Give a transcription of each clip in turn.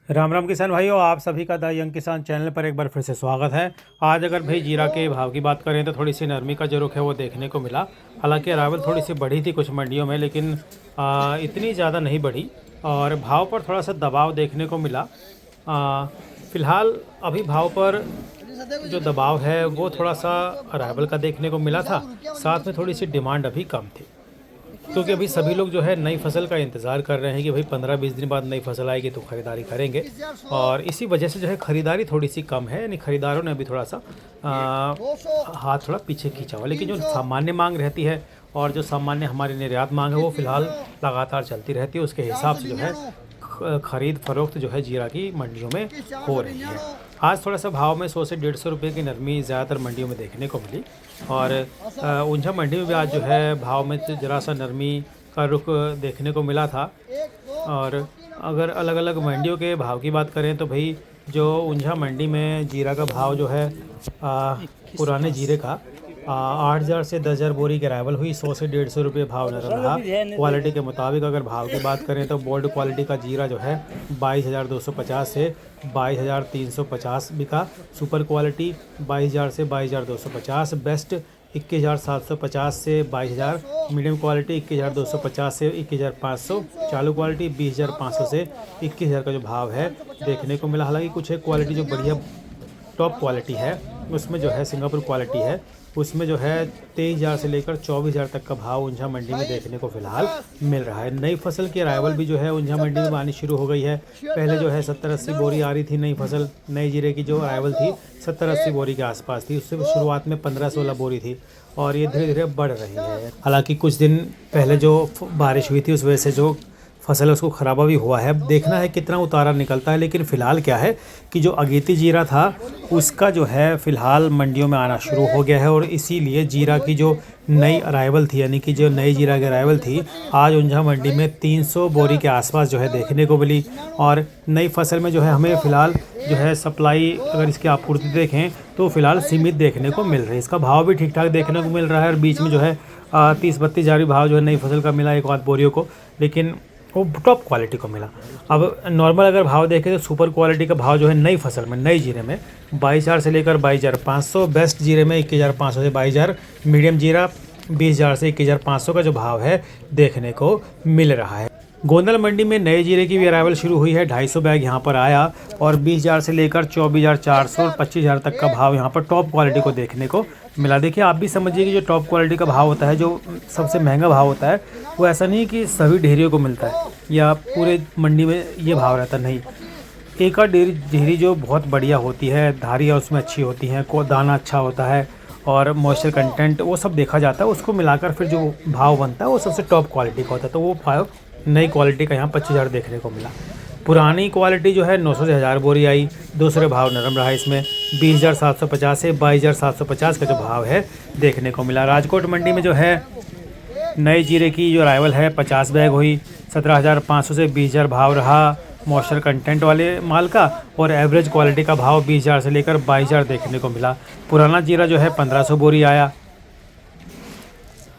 राम राम किसान भाइयों, आप सभी का द यंग किसान चैनल पर एक बार फिर से स्वागत है। आज अगर भाई जीरा के भाव की बात करें तो थोड़ी सी नरमी का जो रुख है वो देखने को मिला। हालांकि अरावल थोड़ी सी बढ़ी थी कुछ मंडियों में, लेकिन इतनी ज़्यादा नहीं बढ़ी और भाव पर थोड़ा सा दबाव देखने को मिला। फ़िलहाल अभी भाव पर जो दबाव है वो थोड़ा सा अरावल का देखने को मिला था, साथ में थोड़ी सी डिमांड अभी कम थी, क्योंकि अभी सभी लोग जो है नई फसल का इंतज़ार कर रहे हैं कि भाई 15-20 दिन बाद नई फसल आएगी तो ख़रीदारी करेंगे। और इसी वजह से जो है ख़रीदारी थोड़ी सी कम है, यानी ख़रीदारों ने अभी थोड़ा सा हाथ थोड़ा पीछे खींचा हुआ। लेकिन जो सामान्य मांग रहती है और जो सामान्य हमारी निर्यात मांग है वो फ़िलहाल लगातार चलती रहती है। उसके हिसाब से जो है ख़रीद फरोख्त जो है जीरा की मंडियों में हो रही है। आज थोड़ा सा भाव में 100 से 150 रुपये की नरमी ज़्यादातर मंडियों में देखने को मिली। और ऊंझा मंडी में भी आज जो है भाव में ज़रा सा नरमी का रुख देखने को मिला था। और अगर अलग अलग मंडियों के भाव की बात करें तो भाई जो ऊंझा मंडी में जीरा का भाव जो है पुराने जीरे का 8,000 से 10,000 बोरी की अराइवल हुई। 100 से 150 रुपये भाव नजर रहा। क्वालिटी के मुताबिक अगर भाव की बात करें तो बोल्ड क्वालिटी का जीरा जो है 22,250 से 22,350 बिका। सुपर क्वालिटी 22,000 से 22,250। बेस्ट 21,750 से 22,000। मीडियम क्वालिटी 21,250 से 21,500। चालू क्वालिटी 20,500 से 21,000 का जो भाव है देखने को मिला। हालांकि कुछ एक क्वालिटी जो बढ़िया टॉप क्वालिटी है उसमें जो है सिंगापुर क्वालिटी है, उसमें जो है 23,000 से लेकर 24,000 तक का भाव ऊंझा मंडी में देखने को फिलहाल मिल रहा है। नई फसल की अराइवल भी जो है ऊंझा मंडी में आनी शुरू हो गई है। पहले जो है 70-80 बोरी आ रही थी नई फसल, नई जीरे की जो अराइवल थी 70-80 बोरी के आसपास थी। उससे शुरुआत में 15-16 बोरी थी और ये धीरे धीरे बढ़ रही है। हालांकि कुछ दिन पहले जो बारिश हुई थी उस वजह से जो फसल है उसको ख़राबा भी हुआ है। अब देखना है कितना उतारा निकलता है। लेकिन फ़िलहाल क्या है कि जो अगेती जीरा था उसका जो है फ़िलहाल मंडियों में आना शुरू हो गया है। और इसीलिए जीरा की जो नई अराइवल थी, यानी कि जो नई जीरा की अराइवल थी, आज ऊंझा मंडी में 300 बोरी के आसपास जो है देखने को मिली। और नई फसल में जो है हमें फ़िलहाल जो है सप्लाई, अगर इसकी आपूर्ति देखें तो फ़िलहाल सीमित देखने को मिल रही है। इसका भाव भी ठीक ठाक देखने को मिल रहा है और बीच में जो है 30-32 हज़ार भाव जो है नई फसल का मिला एक आध बोरियों को, लेकिन वो टॉप क्वालिटी को मिला। अब नॉर्मल अगर भाव देखें तो सुपर क्वालिटी का भाव जो है नई फसल में नई जीरे में 22,000 से लेकर 22,500। बेस्ट जीरे में 21,500 से 22,000। मीडियम जीरा 20,000 से 21,500 का जो भाव है देखने को मिल रहा है। गोंदल मंडी में नए जीरे की भी अराइवल शुरू हुई है। 250 बैग यहाँ पर आया और 20,000 से लेकर 24,400 और 25,000 तक का भाव यहाँ पर टॉप क्वालिटी को देखने को मिला। देखिए आप भी समझिए कि जो टॉप क्वालिटी का भाव होता है, जो सबसे महंगा भाव होता है, वो ऐसा नहीं कि सभी डेयरियों को मिलता है या पूरे मंडी में ये भाव रहता नहीं। एक आध डेयरी जो बहुत बढ़िया होती है, धारियाँ उसमें अच्छी होती हैं, को दाना अच्छा होता है और मॉइस्चर कंटेंट वो सब देखा जाता है, उसको मिलाकर फिर जो भाव बनता है वो सबसे टॉप क्वालिटी का होता है। तो वो भाव नई क्वालिटी का यहाँ 25,000 देखने को मिला। पुरानी क्वालिटी जो है 900 से 1,000 बोरी आई। दूसरे भाव नरम रहा। इसमें 20,750 से 22,750 का जो भाव है देखने को मिला। राजकोट मंडी में जो है नए जीरे की जो अराइवल है 50 बैग हुई। 17,500 से 20,000 भाव रहा मॉइस्चर कंटेंट वाले माल का। और एवरेज क्वालिटी का भाव 20,000 से लेकर 22,000 देखने को मिला। पुराना जीरा जो है 1,500 बोरी आया।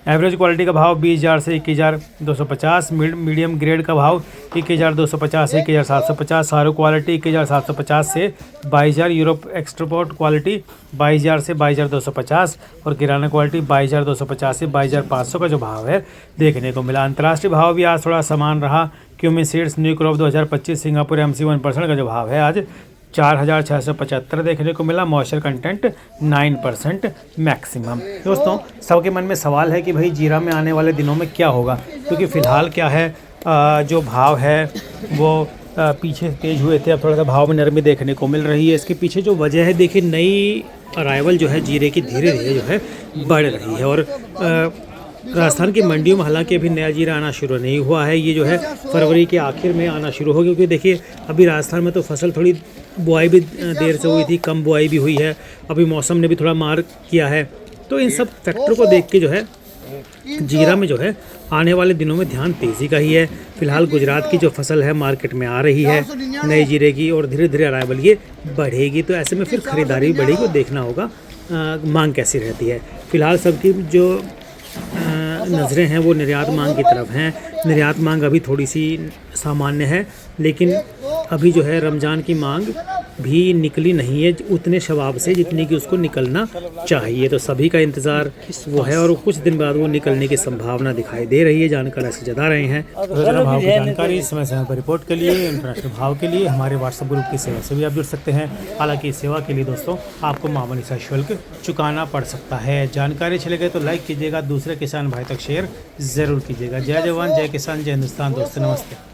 एवरेज क्वालिटी का भाव 20,000 से 21,250। मीडियम ग्रेड का भाव 21,250 से 21,750। सारू क्वालिटी 21,750 से 22,000। यूरोप एक्सपोर्ट क्वालिटी 22,000 से 22,250 और किराना क्वालिटी 22,250 से 22,500 का जो भाव है देखने को मिला। अंतर्राष्ट्रीय भाव भी आज थोड़ा समान रहा। क्यूमी seeds new crop 2025 Singapore MC 1% का जो भाव है आज 4,675 देखने को मिला। Moisture content 9% maximum. दोस्तों सबके मन में सवाल है कि भाई जीरा में आने वाले दिनों में क्या होगा, क्योंकि फ़िलहाल क्या है जो भाव है वो पीछे तेज हुए थे, अब थोड़ा सा भाव में नरमी देखने को मिल रही है। इसके पीछे जो वजह है, देखिए नई अराइवल जो है जीरे की धीरे धीरे जो है बढ़ रही है। और राजस्थान की मंडियों में हालांकि अभी नया जीरा आना शुरू नहीं हुआ है, ये जो है फरवरी के आखिर में आना शुरू हो, क्योंकि देखिए अभी राजस्थान में तो फसल थोड़ी बुआई भी देर से हुई थी, कम बुआई भी हुई है, अभी मौसम ने भी थोड़ा मार किया है। तो इन सब फैक्टरों को देख के जो है जीरा में जो है आने वाले दिनों में ध्यान तेज़ी का ही है। फिलहाल गुजरात की जो फसल है मार्केट में आ रही है नई जीरे की और धीरे धीरे अराइवल ये बढ़ेगी, तो ऐसे में फिर ख़रीदारी बढ़ेगी और देखना होगा मांग कैसी रहती है। फिलहाल सबकी जो नज़रें हैं वो निर्यात मांग की तरफ हैं। निर्यात मांग अभी थोड़ी सी सामान्य है, लेकिन अभी जो है रमज़ान की मांग भी निकली नहीं है उतने शबाब से जितनी कि उसको निकलना चाहिए। तो सभी का इंतज़ार वो है और कुछ दिन बाद वो निकलने की संभावना दिखाई दे रही है, जानकार ऐसे जता रहे हैं। रोजाना भाव की जानकारी समय समय पर रिपोर्ट के लिए, इंटरनेशनल भाव के लिए हमारे व्हाट्सएप ग्रुप की सेवा से भी आप जुड़ सकते हैं। हालांकि इस सेवा के लिए दोस्तों आपको मामूली सा शुल्क चुकाना पड़ सकता है। जानकारी अच्छी लगे तो लाइक कीजिएगा, दूसरे किसान भाई तक शेयर ज़रूर कीजिएगा। जय जवान जय किसान जय हिंदुस्तान दोस्तों, नमस्ते।